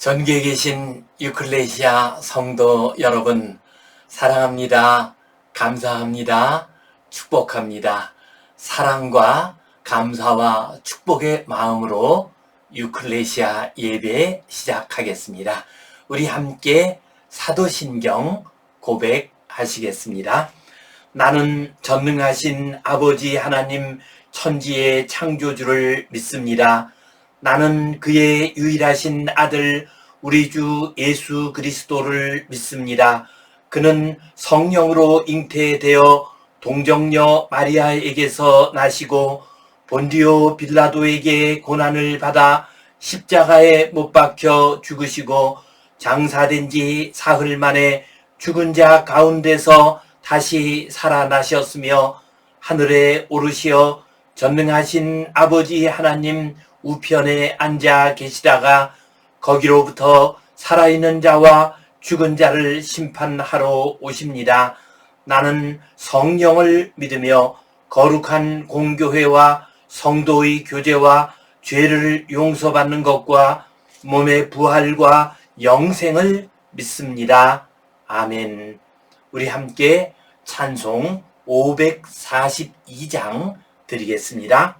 전국에 계신 유클레시아 성도 여러분, 사랑합니다. 감사합니다. 축복합니다. 사랑과 감사와 축복의 마음으로 유클레시아 예배 시작하겠습니다. 우리 함께 사도신경 고백하시겠습니다. 나는 전능하신 아버지 하나님 천지의 창조주를 믿습니다. 나는 그의 유일하신 아들 우리 주 예수 그리스도를 믿습니다. 그는 성령으로 잉태되어 동정녀 마리아에게서 나시고 본디오 빌라도에게 고난을 받아 십자가에 못 박혀 죽으시고 장사된 지 사흘 만에 죽은 자 가운데서 다시 살아나셨으며 하늘에 오르시어 전능하신 아버지 하나님 우편에 앉아 계시다가 거기로부터 살아있는 자와 죽은 자를 심판하러 오십니다. 나는 성령을 믿으며 거룩한 공교회와 성도의 교제와 죄를 용서받는 것과 몸의 부활과 영생을 믿습니다. 아멘. 우리 함께 찬송 542장 드리겠습니다.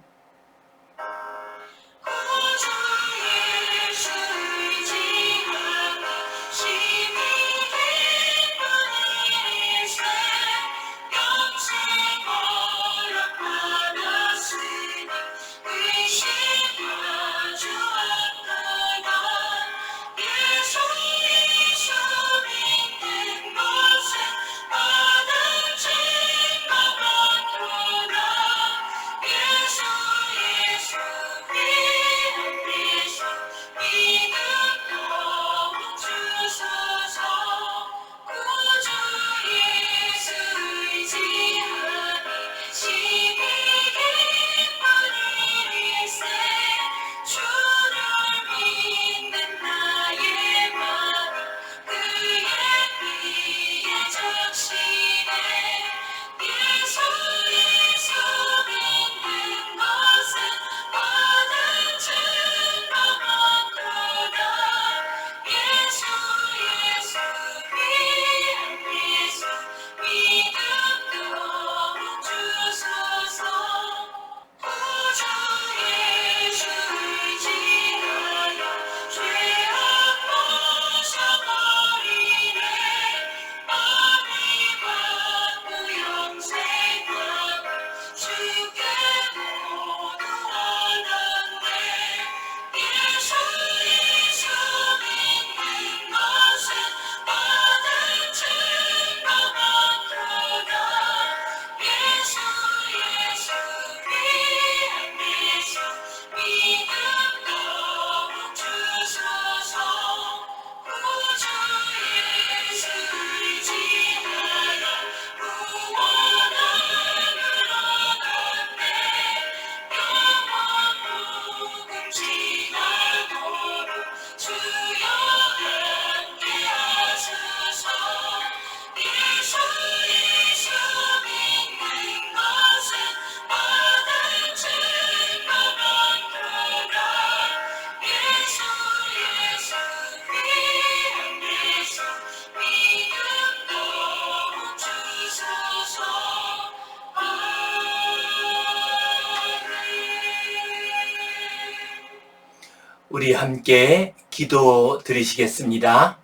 우리 함께 기도 드리시겠습니다.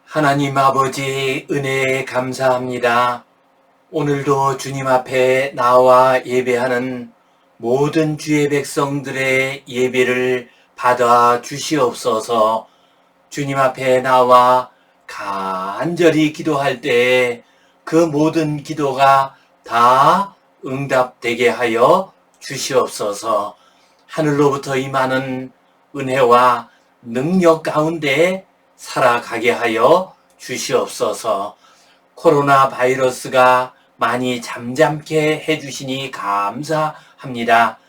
하나님 아버지 은혜에 감사합니다. 오늘도 주님 앞에 나와 예배하는 모든 주의 백성들의 예배를 받아 주시옵소서. 주님 앞에 나와 간절히 기도할 때 그 모든 기도가 다 응답되게 하여 주시옵소서. 하늘로부터 임하는 은혜와 능력 가운데 살아가게 하여 주시옵소서. 코로나 바이러스가 많이 잠잠케 해주시니 감사합니다.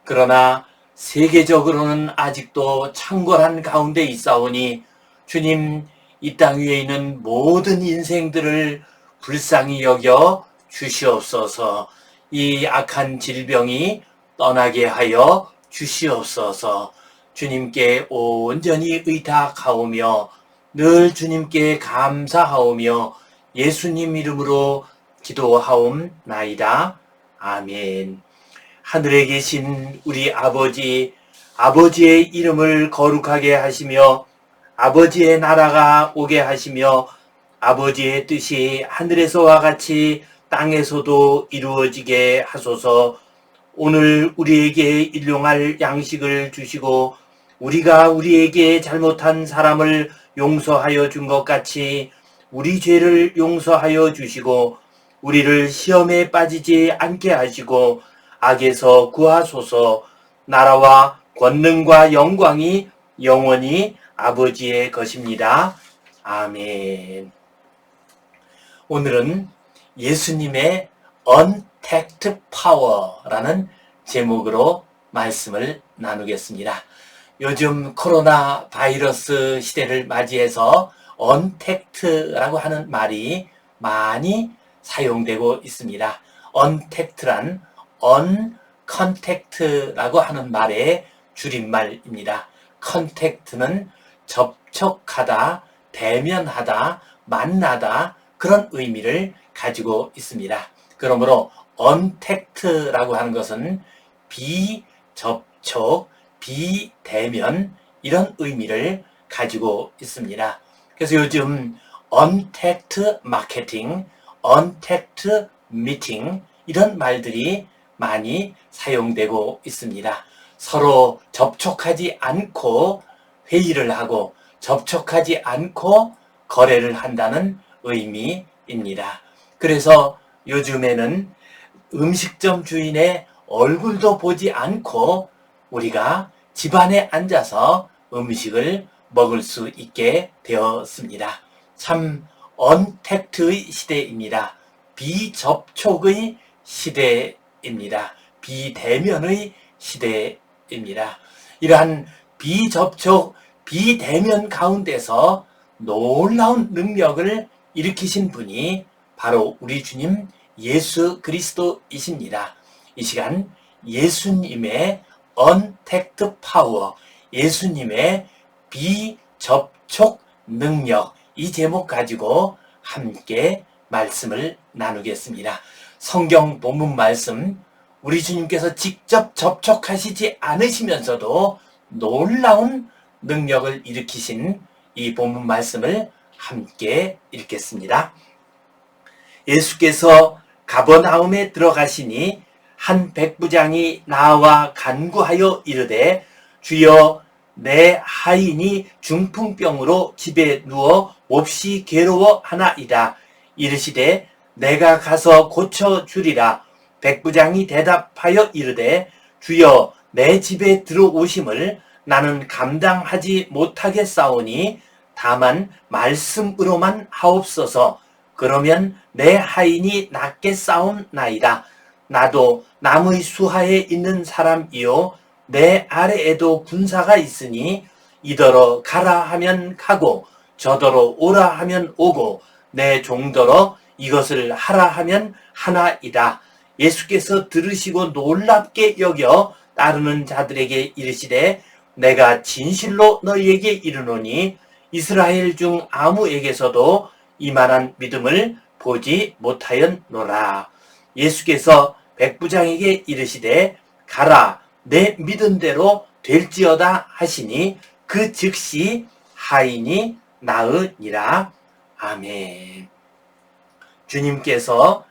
그러나 세계적으로는 아직도 창궐한 가운데 있사오니 주님 이 땅 위에 있는 모든 인생들을 불쌍히 여겨 주시옵소서. 이 악한 질병이 떠나게 하여 주시옵소서. 주님께 온전히 의탁하오며 늘 주님께 감사하오며 예수님 이름으로 기도하옵나이다. 아멘. 하늘에 계신 우리 아버지, 아버지의 이름을 거룩하게 하시며 아버지의 나라가 오게 하시며 아버지의 뜻이 하늘에서와 같이 땅에서도 이루어지게 하소서. 오늘 우리에게 일용할 양식을 주시고 우리가 우리에게 잘못한 사람을 용서하여 준 것 같이 우리 죄를 용서하여 주시고 우리를 시험에 빠지지 않게 하시고 악에서 구하소서. 나라와 권능과 영광이 영원히 아버지의 것입니다. 아멘. 오늘은 예수님의 Untapped Power라는 제목으로 말씀을 나누겠습니다. 요즘 코로나 바이러스 시대를 맞이해서 Untapped라고 하는 말이 많이 사용되고 있습니다. Untapped란 Uncontact라고 하는 말의 줄임말입니다. Contact는 접촉하다, 대면하다, 만나다 그런 의미를 가지고 있습니다. 그러므로 Untact라고 하는 것은 비접촉, 비대면 이런 의미를 가지고 있습니다. 그래서 요즘 Untapped Marketing, Untapped Meeting 이런 말들이 많이 사용되고 있습니다. 서로 접촉하지 않고 회의를 하고 접촉하지 않고 거래를 한다는 의미입니다. 그래서 요즘에는 음식점 주인의 얼굴도 보지 않고 우리가 집안에 앉아서 음식을 먹을 수 있게 되었습니다. 참 언택트의 시대입니다. 비접촉의 시대입니다. 비대면의 시대입니다. 이러한 비접촉, 비대면 가운데서 놀라운 능력을 일으키신 분이 바로 우리 주님 예수 그리스도이십니다. 이 시간 예수님의 Untapped Power, 예수님의 비접촉 능력, 이 제목 가지고 함께 말씀을 나누겠습니다. 성경 본문 말씀, 우리 주님께서 직접 접촉하시지 않으시면서도 놀라운 능력을 일으키신 이 본문 말씀을 함께 읽겠습니다. 예수께서 가버나움에 들어가시니 한 백부장이 나와 간구하여 이르되 주여 내 하인이 중풍병으로 집에 누워 몹시 괴로워하나이다. 이르시되 내가 가서 고쳐주리라. 백부장이 대답하여 이르되 주여 내 집에 들어오심을 나는 감당하지 못하겠사오니 다만 말씀으로만 하옵소서. 그러면 내 하인이 낫겠사옵나이다. 나도 남의 수하에 있는 사람이요 내 아래에도 군사가 있으니 이더러 가라 하면 가고 저더러 오라 하면 오고 내 종더러 이것을 하라 하면 하나이다. 예수께서 들으시고 놀랍게 여겨 따르는 자들에게 이르시되 내가 진실로 너희에게 이르노니 이스라엘 중 아무에게서도 이만한 믿음을 보지 못하였노라. 예수께서 백부장에게 이르시되 가라 내 믿은 대로 될지어다 하시니 그 즉시 하인이 나으니라. 아멘. 주님께서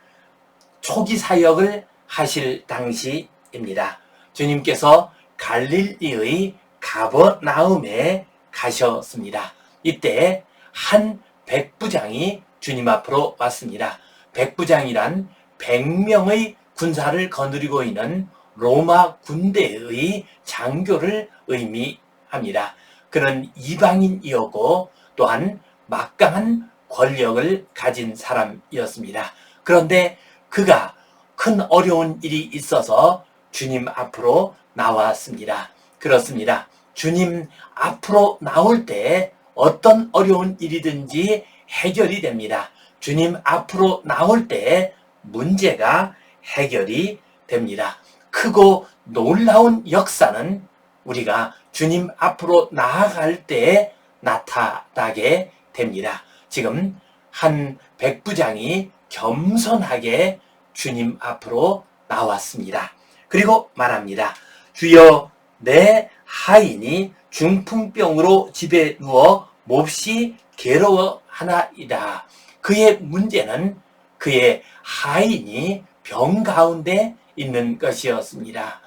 초기 사역을 하실 당시입니다. 주님께서 갈릴리의 가버나움에 가셨습니다. 이때 한 백부장이 주님 앞으로 왔습니다. 백부장이란 100명의 군사를 거느리고 있는 로마 군대의 장교를 의미합니다. 그는 이방인이었고 또한 막강한 권력을 가진 사람이었습니다. 그런데 그가 큰 어려운 일이 있어서 주님 앞으로 나왔습니다. 그렇습니다. 주님 앞으로 나올 때 어떤 어려운 일이든지 해결이 됩니다. 주님 앞으로 나올 때 문제가 해결이 됩니다. 크고 놀라운 역사는 우리가 주님 앞으로 나아갈 때 나타나게 됩니다. 지금 한 백부장이 겸손하게 주님 앞으로 나왔습니다. 그리고 말합니다. 주여, 내 하인이 중풍병으로 집에 누워 몹시 괴로워하나이다. 그의 문제는 그의 하인이 병 가운데 있는 것이었습니다.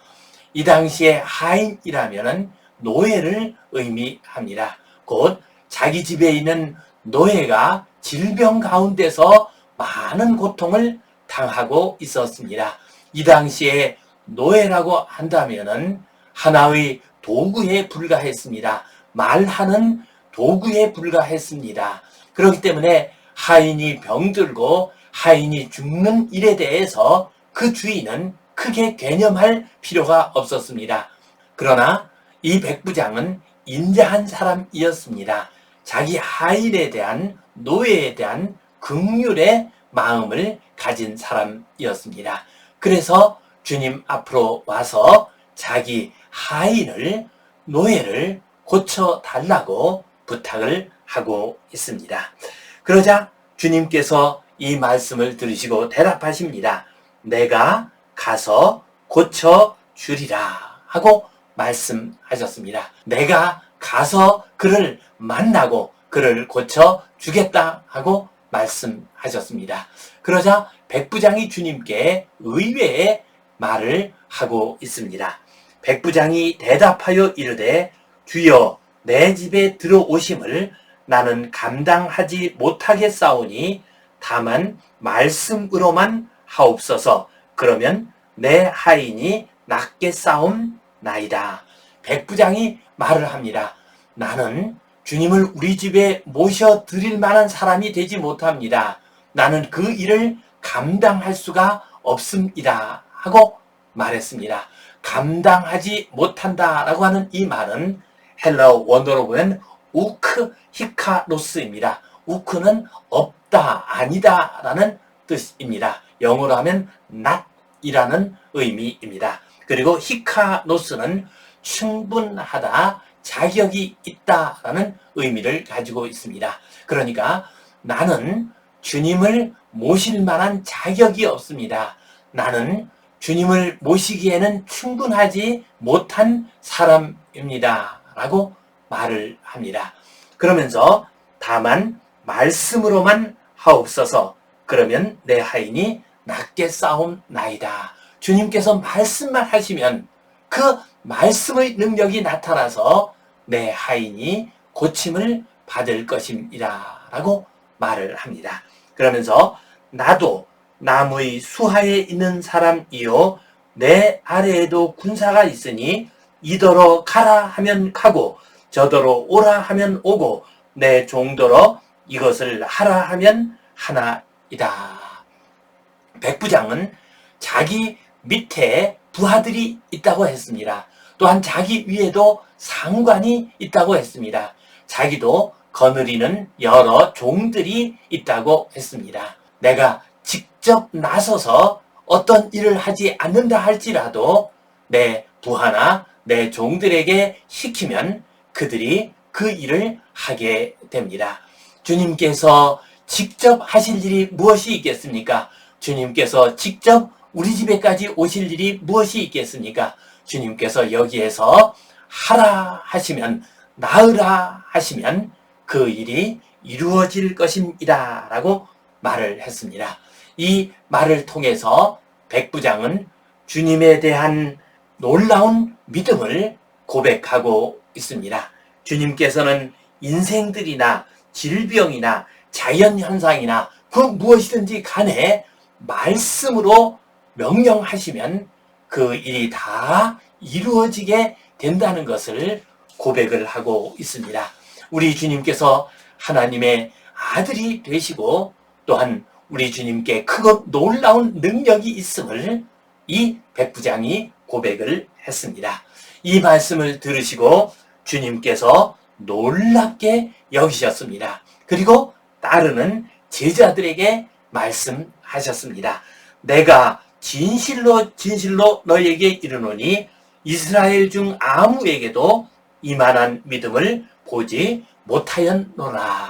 이 당시에 하인이라면 노예를 의미합니다. 곧 자기 집에 있는 노예가 질병 가운데서 많은 고통을 당하고 있었습니다. 이 당시에 노예라고 한다면은 하나의 도구에 불과했습니다. 말하는 도구에 불과했습니다. 그렇기 때문에 하인이 병들고 하인이 죽는 일에 대해서 그 주인은 크게 개념할 필요가 없었습니다. 그러나 이 백부장은 인자한 사람이었습니다. 자기 하인에 대한, 노예에 대한 긍휼의 마음을 가진 사람이었습니다. 그래서 주님 앞으로 와서 자기 하인을, 노예를 고쳐달라고 부탁을 하고 있습니다. 그러자 주님께서 이 말씀을 들으시고 대답하십니다. 내가 가서 고쳐주리라 하고 말씀하셨습니다. 내가 가서 그를 만나고 그를 고쳐주겠다 하고 말씀하셨습니다. 그러자 백부장이 주님께 의외의 말을 하고 있습니다. 백부장이 대답하여 이르되 주여, 내 집에 들어오심을 나는 감당하지 못하겠사오니 다만 말씀으로만 하옵소서. 그러면 내 하인이 낫겠사옵나이다. 백부장이 말을 합니다. 나는 주님을 우리 집에 모셔드릴 만한 사람이 되지 못합니다. 나는 그 일을 감당할 수가 없습니다. 하고 말했습니다. 감당하지 못한다라고 하는 이 말은 헬라어 원어로 보면 우크 히카로스입니다. 우크는 없다, 아니다 라는 뜻입니다. 영어로 하면 not이라는 의미입니다. 그리고 히카노스는 충분하다, 자격이 있다라는 의미를 가지고 있습니다. 그러니까 나는 주님을 모실 만한 자격이 없습니다. 나는 주님을 모시기에는 충분하지 못한 사람입니다. 라고 말을 합니다. 그러면서 다만 말씀으로만 하옵소서. 그러면 내 하인이 낫겠사옵나이다. 주님께서 말씀만 하시면 그 말씀의 능력이 나타나서 내 하인이 고침을 받을 것입니다. 라고 말을 합니다. 그러면서 나도 남의 수하에 있는 사람이요 내 아래에도 군사가 있으니 이더러 가라 하면 가고 저더러 오라 하면 오고 내 종더러 이것을 하라 하면 하나이다. 백부장은 자기 밑에 부하들이 있다고 했습니다. 또한 자기 위에도 상관이 있다고 했습니다. 자기도 거느리는 여러 종들이 있다고 했습니다. 내가 직접 나서서 어떤 일을 하지 않는다 할지라도 내 부하나 내 종들에게 시키면 그들이 그 일을 하게 됩니다. 주님께서 직접 하실 일이 무엇이 있겠습니까? 주님께서 직접 우리 집에까지 오실 일이 무엇이 있겠습니까? 주님께서 여기에서 하라 하시면, 나으라 하시면 그 일이 이루어질 것입니다. 라고 말을 했습니다. 이 말을 통해서 백부장은 주님에 대한 놀라운 믿음을 고백하고 있습니다. 주님께서는 인생들이나 질병이나 자연현상이나 그 무엇이든지 간에 말씀으로 명령하시면 그 일이 다 이루어지게 된다는 것을 고백을 하고 있습니다. 우리 주님께서 하나님의 아들이 되시고 또한 우리 주님께 크고 놀라운 능력이 있음을 이 백부장이 고백을 했습니다. 이 말씀을 들으시고 주님께서 놀랍게 여기셨습니다. 그리고 따르는 제자들에게 말씀하셨습니다. 내가 진실로 진실로 너에게 이르노니 이스라엘 중 아무에게도 이만한 믿음을 보지 못하였노라.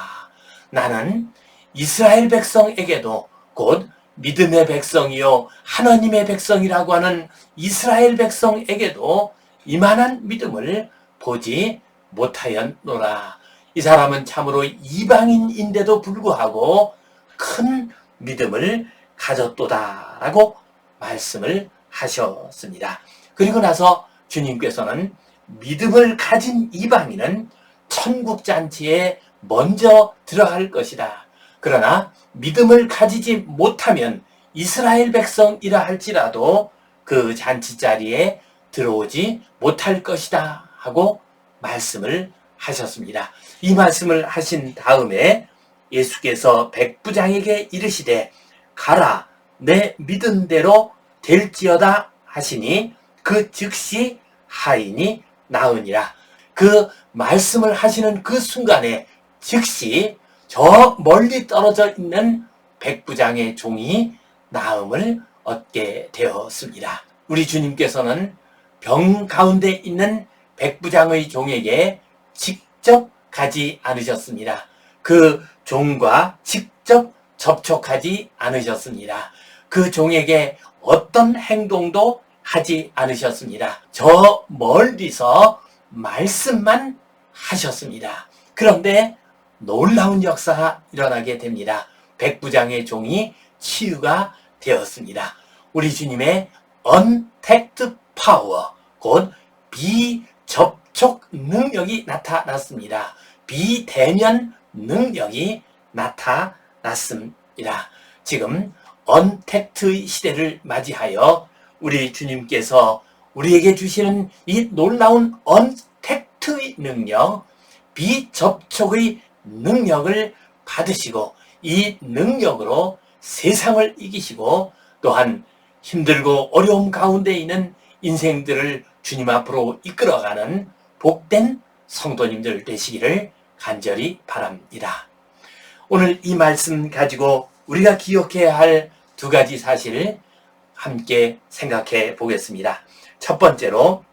나는 이스라엘 백성에게도 곧 믿음의 백성이요 하나님의 백성이라고 하는 이스라엘 백성에게도 이만한 믿음을 보지 못하였노라. 이 사람은 참으로 이방인인데도 불구하고 큰 믿음을 가졌도다라고 말씀을 하셨습니다. 그리고 나서 주님께서는 믿음을 가진 이방인은 천국잔치에 먼저 들어갈 것이다. 그러나 믿음을 가지지 못하면 이스라엘 백성이라 할지라도 그 잔치 자리에 들어오지 못할 것이다 하고 말씀을 하셨습니다. 이 말씀을 하신 다음에 예수께서 백부장에게 이르시되 가라 내 믿은 대로 될지어다 하시니 그 즉시 하인이 나으니라. 그 말씀을 하시는 그 순간에 즉시 저 멀리 떨어져 있는 백부장의 종이 나음을 얻게 되었습니다. 우리 주님께서는 병 가운데 있는 백부장의 종에게 직접 가지 않으셨습니다. 그 종과 직접 접촉하지 않으셨습니다. 그 종에게 어떤 행동도 하지 않으셨습니다. 저 멀리서 말씀만 하셨습니다. 그런데 놀라운 역사가 일어나게 됩니다. 백부장의 종이 치유가 되었습니다. 우리 주님의 untapped power, 곧 비접촉 능력이 나타났습니다. 비대면 능력이 나타났습니다. 지금 언택트의 시대를 맞이하여 우리 주님께서 우리에게 주시는 이 놀라운 언택트의 능력, 비접촉의 능력을 받으시고 이 능력으로 세상을 이기시고 또한 힘들고 어려움 가운데 있는 인생들을 주님 앞으로 이끌어가는 복된 성도님들 되시기를 간절히 바랍니다. 오늘 이 말씀 가지고 우리가 기억해야 할 두 가지 사실을 함께 생각해 보겠습니다. 첫 번째로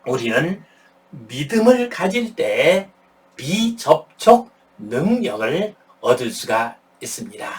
우리는 믿음을 가질 때 비접촉 능력을 얻을 수가 있습니다.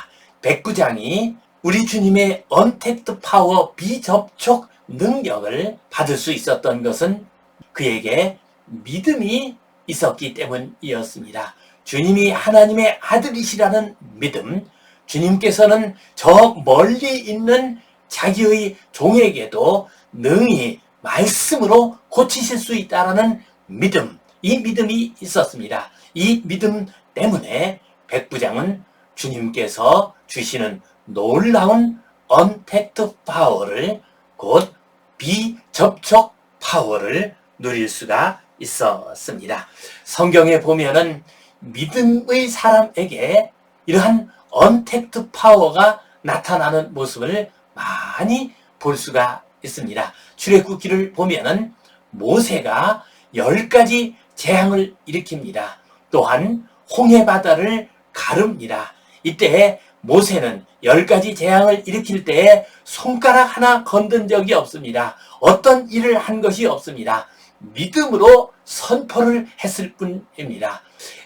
백부장이 우리 주님의 언택트 파워 비접촉 능력을 받을 수 있었던 것은 그에게 믿음이 있었기 때문이었습니다. 주님이 하나님의 아들이시라는 믿음, 주님께서는 저 멀리 있는 자기의 종에게도 능히 말씀으로 고치실 수 있다라는 믿음, 이 믿음이 있었습니다. 이 믿음 때문에 백부장은 주님께서 주시는 놀라운 언택트 파워를, 곧 비접촉 파워를 누릴 수가 있었습니다. 성경에 보면은 믿음의 사람에게 이러한 언택트 파워가 나타나는 모습을 많이 볼 수가 있습니다. 출애굽기를 보면은 모세가 10가지 재앙을 일으킵니다. 또한 홍해바다를 가릅니다. 이때 모세는 10가지 재앙을 일으킬 때에 손가락 하나 건든 적이 없습니다. 어떤 일을 한 것이 없습니다. 믿음으로 선포를 했을 뿐입니다.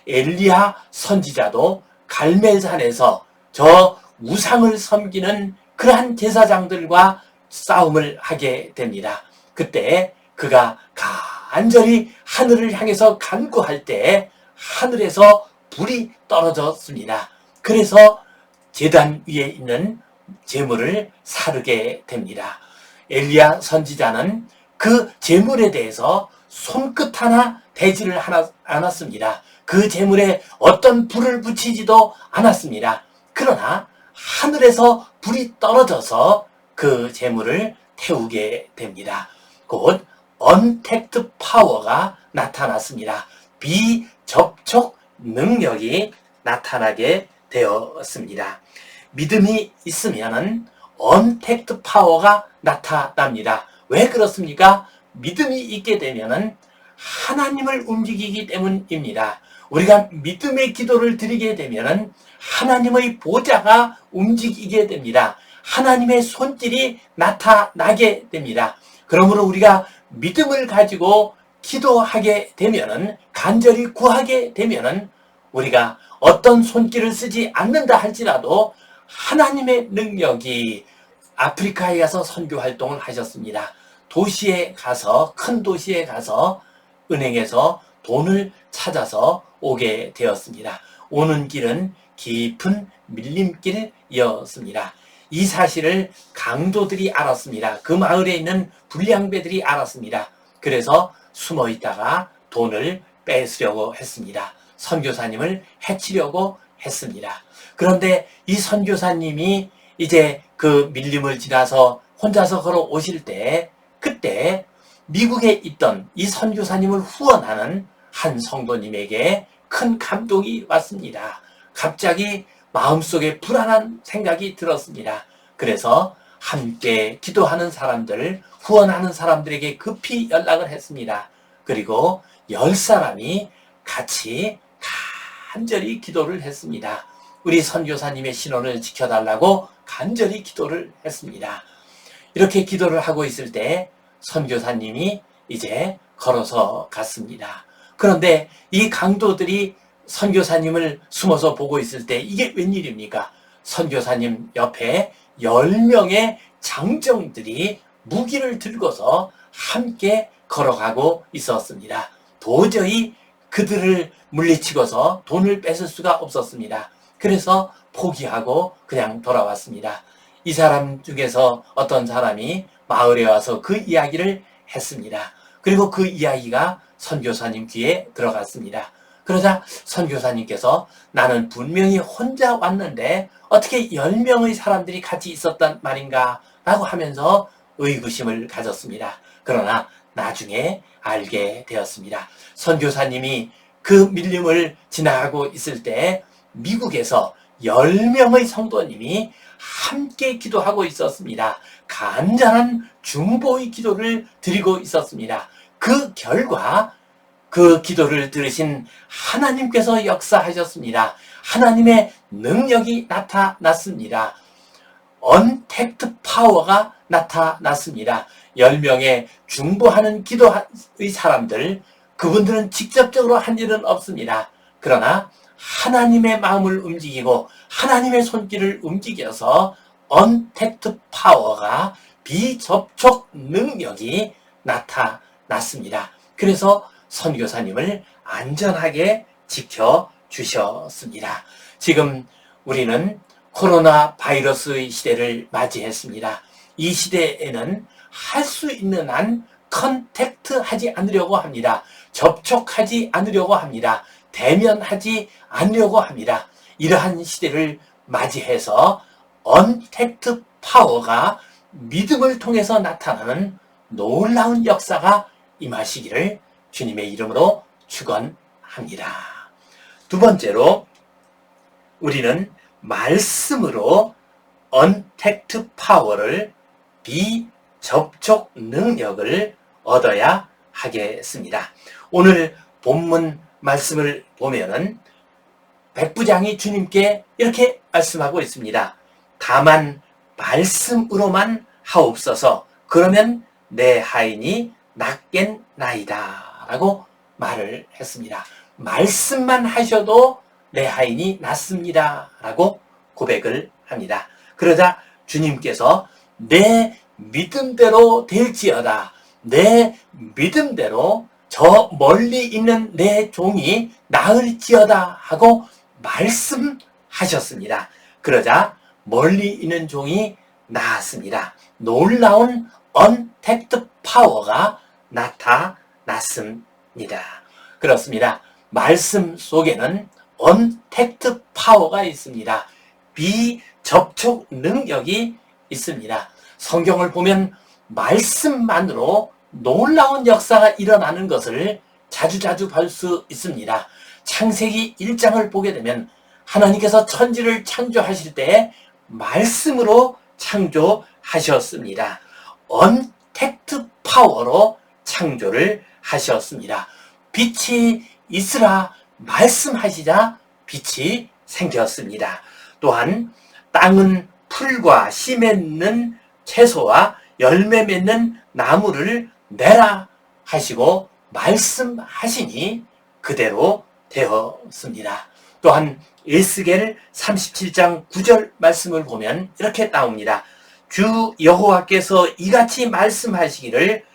엘리야 선지자도 갈멜산에서 저 우상을 섬기는 그러한 제사장들과 싸움을 하게 됩니다. 그때 그가 간절히 하늘을 향해서 간구할 때 하늘에서 불이 떨어졌습니다. 그래서 제단 위에 있는 제물을 사르게 됩니다. 엘리야 선지자는 그 제물에 대해서 손끝 하나 대지를 않았습니다. 그 제물에 어떤 불을 붙이지도 않았습니다. 그러나 하늘에서 불이 떨어져서 그 제물을 태우게 됩니다. 곧 언택트 파워가 나타났습니다. 비접촉 능력이 나타나게 되었습니다. 믿음이 있으면 언택트 파워가 나타납니다. 왜 그렇습니까? 믿음이 있게 되면 하나님을 움직이기 때문입니다. 우리가 믿음의 기도를 드리게 되면 하나님의 보좌가 움직이게 됩니다. 하나님의 손길이 나타나게 됩니다. 그러므로 우리가 믿음을 가지고 기도하게 되면, 간절히 구하게 되면 우리가 어떤 손길을 쓰지 않는다 할지라도 하나님의 능력이, 아프리카에 가서 선교 활동을 하셨습니다. 도시에 가서, 큰 도시에 가서 은행에서 돈을 찾아서 오게 되었습니다. 오는 길은 깊은 밀림길이었습니다. 이 사실을 강도들이 알았습니다. 그 마을에 있는 불량배들이 알았습니다. 그래서 숨어 있다가 돈을 뺏으려고 했습니다. 선교사님을 해치려고 했습니다. 그런데 이 선교사님이 이제 그 밀림을 지나서 혼자서 걸어오실 때, 그때 미국에 있던 이 선교사님을 후원하는 한 성도님에게 큰 감동이 왔습니다. 갑자기 마음속에 불안한 생각이 들었습니다. 그래서 함께 기도하는 사람들, 후원하는 사람들에게 급히 연락을 했습니다. 그리고 10사람이 같이 간절히 기도를 했습니다. 우리 선교사님의 신원을 지켜달라고 간절히 기도를 했습니다. 이렇게 기도를 하고 있을 때 선교사님이 이제 걸어서 갔습니다. 그런데 이 강도들이 선교사님을 숨어서 보고 있을 때 이게 웬일입니까? 선교사님 옆에 10명의 장정들이 무기를 들고서 함께 걸어가고 있었습니다. 도저히 그들을 물리치고서 돈을 뺏을 수가 없었습니다. 그래서 포기하고 그냥 돌아왔습니다. 이 사람 중에서 어떤 사람이 마을에 와서 그 이야기를 했습니다. 그리고 그 이야기가 선교사님 귀에 들어갔습니다. 그러자 선교사님께서 나는 분명히 혼자 왔는데 어떻게 10명의 사람들이 같이 있었단 말인가 라고 하면서 의구심을 가졌습니다. 그러나 나중에 알게 되었습니다. 선교사님이 그 밀림을 지나가고 있을 때 미국에서 10명의 성도님이 함께 기도하고 있었습니다. 간절한 중보의 기도를 드리고 있었습니다. 그 결과 그 기도를 들으신 하나님께서 역사하셨습니다. 하나님의 능력이 나타났습니다. 언택트 파워가 나타났습니다. 10명의 중보하는 기도의 사람들, 그분들은 직접적으로 한 일은 없습니다. 그러나 하나님의 마음을 움직이고 하나님의 손길을 움직여서 언택트 파워가, 비접촉 능력이 나타났습니다. 그래서 선교사님을 안전하게 지켜주셨습니다. 지금 우리는 코로나 바이러스의 시대를 맞이했습니다. 이 시대에는 할 수 있는 한 컨택트 하지 않으려고 합니다. 접촉하지 않으려고 합니다. 대면하지 않으려고 합니다. 이러한 시대를 맞이해서 언택트 파워가 믿음을 통해서 나타나는 놀라운 역사가 임하시기를 주님의 이름으로 축원합니다. 두 번째로 우리는 말씀으로 언택트 파워를, 비접촉 능력을 얻어야 하겠습니다. 오늘 본문 말씀을 보면은 백부장이 주님께 이렇게 말씀하고 있습니다. 다만 말씀으로만 하옵소서. 그러면 내 하인이 낫겠나이다 라고 말을 했습니다. 말씀만 하셔도 내 하인이 낫습니다 라고 고백을 합니다. 그러자 주님께서 내 믿음대로 될지어다, 내 믿음대로 저 멀리 있는 내 종이 나을지어다 하고 말씀하셨습니다. 그러자 멀리 있는 종이 나았습니다. 놀라운 언택트 파워가 나타났습니다. 그렇습니다. 말씀 속에는 언택트 파워가 있습니다. 비접촉 능력이 있습니다. 성경을 보면 말씀만으로 놀라운 역사가 일어나는 것을 자주자주 볼 수 있습니다. 창세기 1장을 보게 되면 하나님께서 천지를 창조하실 때 말씀으로 창조하셨습니다. 언택트 파워로 창조를 하셨습니다. 빛이 있으라 말씀하시자 빛이 생겼습니다. 또한 땅은 풀과 씨 맺는 채소와 열매 맺는 나무를 내라 하시고 말씀하시니 그대로 되었습니다. 또한 에스겔 37장 9절 말씀을 보면 이렇게 나옵니다. 주 여호와께서 이같이 말씀하시기를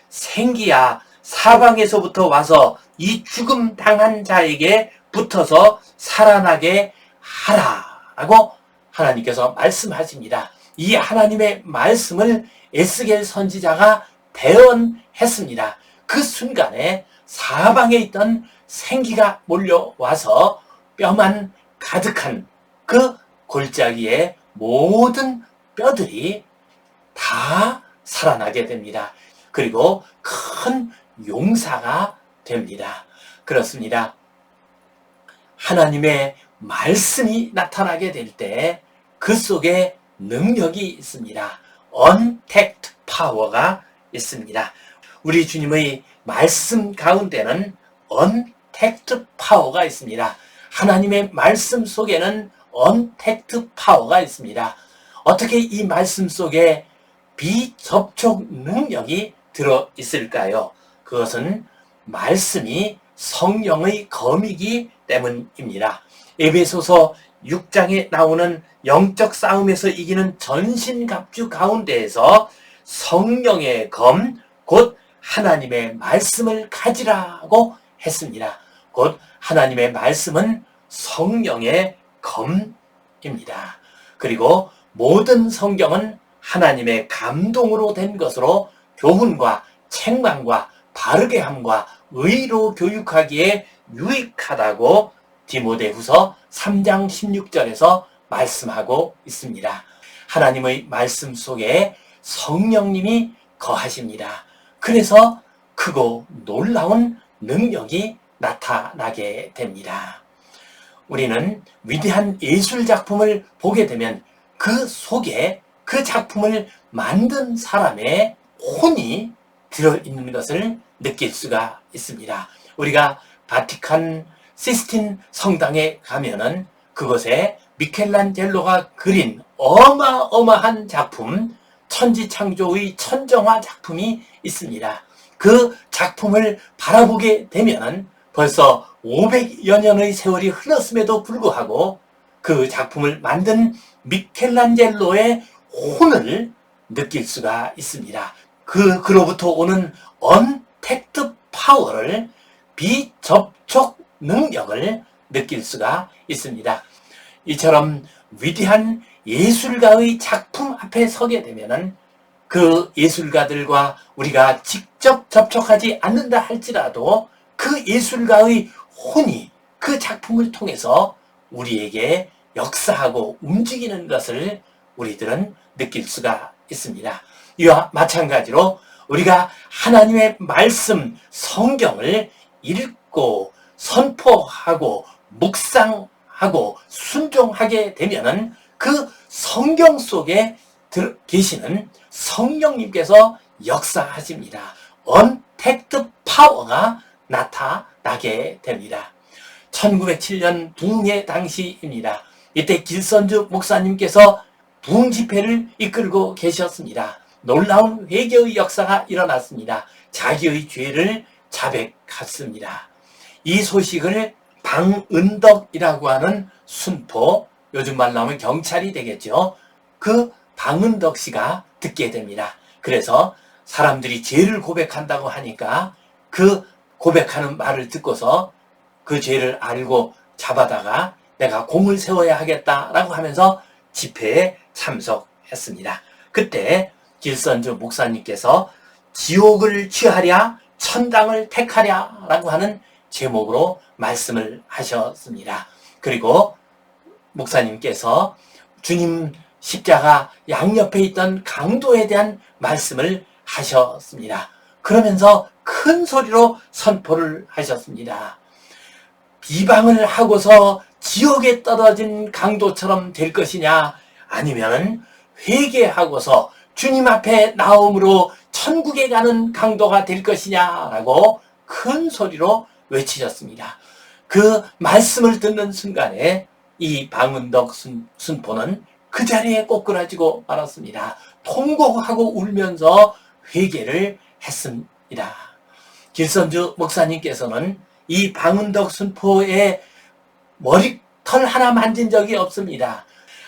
생기야 사방에서부터 와서 이 죽음 당한 자에게 붙어서 살아나게 하라라고 하나님께서 말씀하십니다. 이 하나님의 말씀을 에스겔 선지자가 대언했습니다. 그 순간에 사방에 있던 생기가 몰려와서 뼈만 가득한 그 골짜기의 모든 뼈들이 다 살아나게 됩니다. 그리고 큰 용사가 됩니다. 그렇습니다. 하나님의 말씀이 나타나게 될 때 그 속에 능력이 있습니다. 언택트 파워가 있습니다. 우리 주님의 말씀 가운데는 언택트 파워가 있습니다. 하나님의 말씀 속에는 언택트 파워가 있습니다. 어떻게 이 말씀 속에 비접촉 능력이 들어 있을까요? 그것은 말씀이 성령의 검이기 때문입니다. 에베소서 6장에 나오는 영적 싸움에서 이기는 전신갑주 가운데에서 성령의 검, 곧 하나님의 말씀을 가지라고 했습니다. 곧 하나님의 말씀은 성령의 검입니다. 그리고 모든 성경은 하나님의 감동으로 된 것으로 교훈과 책망과 바르게 함과 의로 교육하기에 유익하다고 디모데후서 3장 16절에서 말씀하고 있습니다. 하나님의 말씀 속에 성령님이 거하십니다. 그래서 크고 놀라운 능력이 나타나게 됩니다. 우리는 위대한 예술 작품을 보게 되면 그 속에 그 작품을 만든 사람의 혼이 들어있는 것을 느낄 수가 있습니다. 우리가 바티칸 시스틴 성당에 가면은 그곳에 미켈란젤로가 그린 어마어마한 작품, 천지창조의 천정화 작품이 있습니다. 그 작품을 바라보게 되면은 벌써 500여 년의 세월이 흘렀음에도 불구하고 그 작품을 만든 미켈란젤로의 혼을 느낄 수가 있습니다. 그로부터 오는 언택트 파워를, 비접촉 능력을 느낄 수가 있습니다. 이처럼 위대한 예술가의 작품 앞에 서게 되면은 그 예술가들과 우리가 직접 접촉하지 않는다 할지라도 그 예술가의 혼이 그 작품을 통해서 우리에게 역사하고 움직이는 것을 우리들은 느낄 수가 있습니다. 이와 마찬가지로 우리가 하나님의 말씀, 성경을 읽고 선포하고 묵상하고 순종하게 되면은 그 성경 속에 계시는 성령님께서 역사하십니다. 언택트 파워가 나타나게 됩니다. 1907년 부흥의 당시입니다. 이때 길선주 목사님께서 부흥 집회를 이끌고 계셨습니다. 놀라운 회개의 역사가 일어났습니다. 자기의 죄를 자백했습니다. 이 소식을 방은덕이라고 하는 순포, 요즘 말로 하면 경찰이 되겠죠. 그 방은덕 씨가 듣게 됩니다. 그래서 사람들이 죄를 고백한다고 하니까 그 고백하는 말을 듣고서 그 죄를 알고 잡아다가 내가 공을 세워야 하겠다라고 하면서 집회에 참석했습니다. 그때 길선주 목사님께서 지옥을 취하랴 천당을 택하랴 라고 하는 제목으로 말씀을 하셨습니다. 그리고 목사님께서 주님 십자가 양옆에 있던 강도에 대한 말씀을 하셨습니다. 그러면서 큰 소리로 선포를 하셨습니다. 비방을 하고서 지옥에 떨어진 강도처럼 될 것이냐, 아니면 회개하고서 주님 앞에 나옴으로 천국에 가는 강도가 될 것이냐라고 큰 소리로 외치셨습니다. 그 말씀을 듣는 순간에 이 방은덕 순포는 그 자리에 꼬꾸라지고 말았습니다. 통곡하고 울면서 회개를 했습니다. 길선주 목사님께서는 이 방은덕 순포의 머리털 하나 만진 적이 없습니다.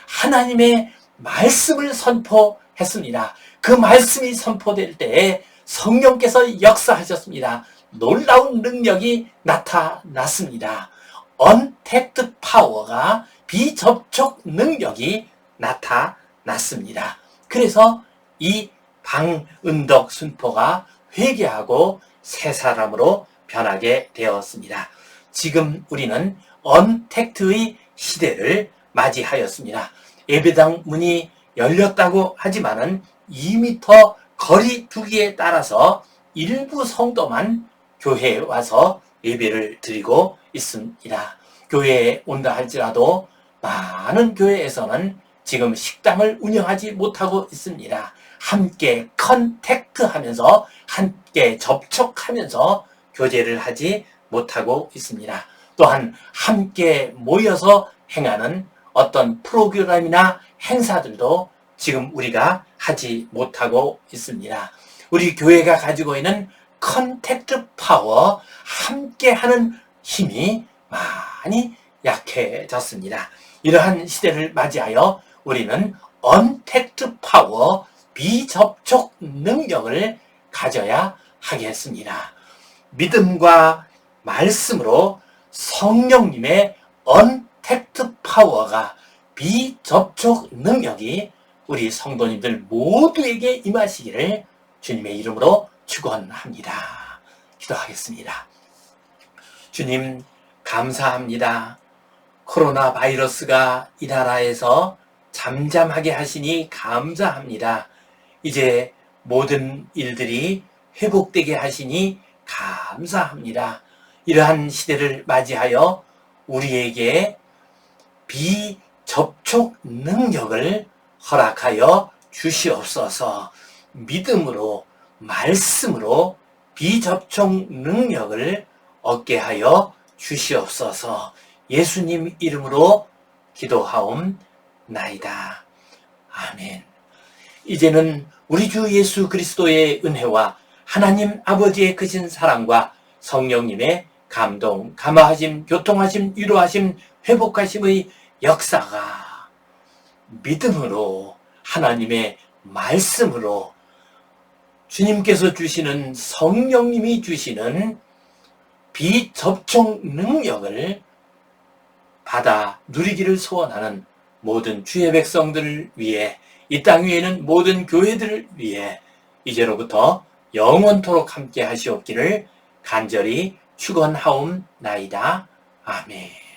하나님의 말씀을 선포했습니다. 그 말씀이 선포될 때에 성령께서 역사하셨습니다. 놀라운 능력이 나타났습니다. 언택트 파워가 비접촉 능력이 나타났습니다. 그래서 이 방은덕 순포가 회개하고 새 사람으로 변하게 되었습니다. 지금 우리는 언택트의 시대를 맞이하였습니다. 예배당 문이 열렸다고 하지만은 2m 거리 두기에 따라서 일부 성도만 교회에 와서 예배를 드리고 있습니다. 교회에 온다 할지라도 많은 교회에서는 지금 식당을 운영하지 못하고 있습니다. 함께 컨택트하면서 함께 접촉하면서 교제를 하지 못하고 있습니다. 또한 함께 모여서 행하는 어떤 프로그램이나 행사들도 지금 우리가 하지 못하고 있습니다. 우리 교회가 가지고 있는 컨택트 파워, 함께하는 힘이 많이 약해졌습니다. 이러한 시대를 맞이하여 우리는 언택트 파워, 비접촉 능력을 가져야 하겠습니다. 믿음과 말씀으로 성령님의 언택트 파워가 비접촉 능력이 우리 성도님들 모두에게 임하시기를 주님의 이름으로 축원합니다. 기도하겠습니다. 주님 감사합니다. 코로나 바이러스가 이 나라에서 잠잠하게 하시니 감사합니다. 이제 모든 일들이 회복되게 하시니 감사합니다. 이러한 시대를 맞이하여 우리에게 비접촉 능력을 허락하여 주시옵소서. 믿음으로 말씀으로 비접촉 능력을 얻게 하여 주시옵소서. 예수님 이름으로 기도하옵나이다. 아멘. 이제는 우리 주 예수 그리스도의 은혜와 하나님 아버지의 크신 사랑과 성령님의 감동, 감화하심, 교통하심, 위로하심, 회복하심의 역사가 믿음으로 하나님의 말씀으로 주님께서 주시는 성령님이 주시는 비접촉 능력을 받아 누리기를 소원하는 모든 주의 백성들을 위해 이 땅 위에는 모든 교회들을 위해 이제로부터 영원토록 함께 하시옵기를 간절히 축원하옵나이다. 아멘.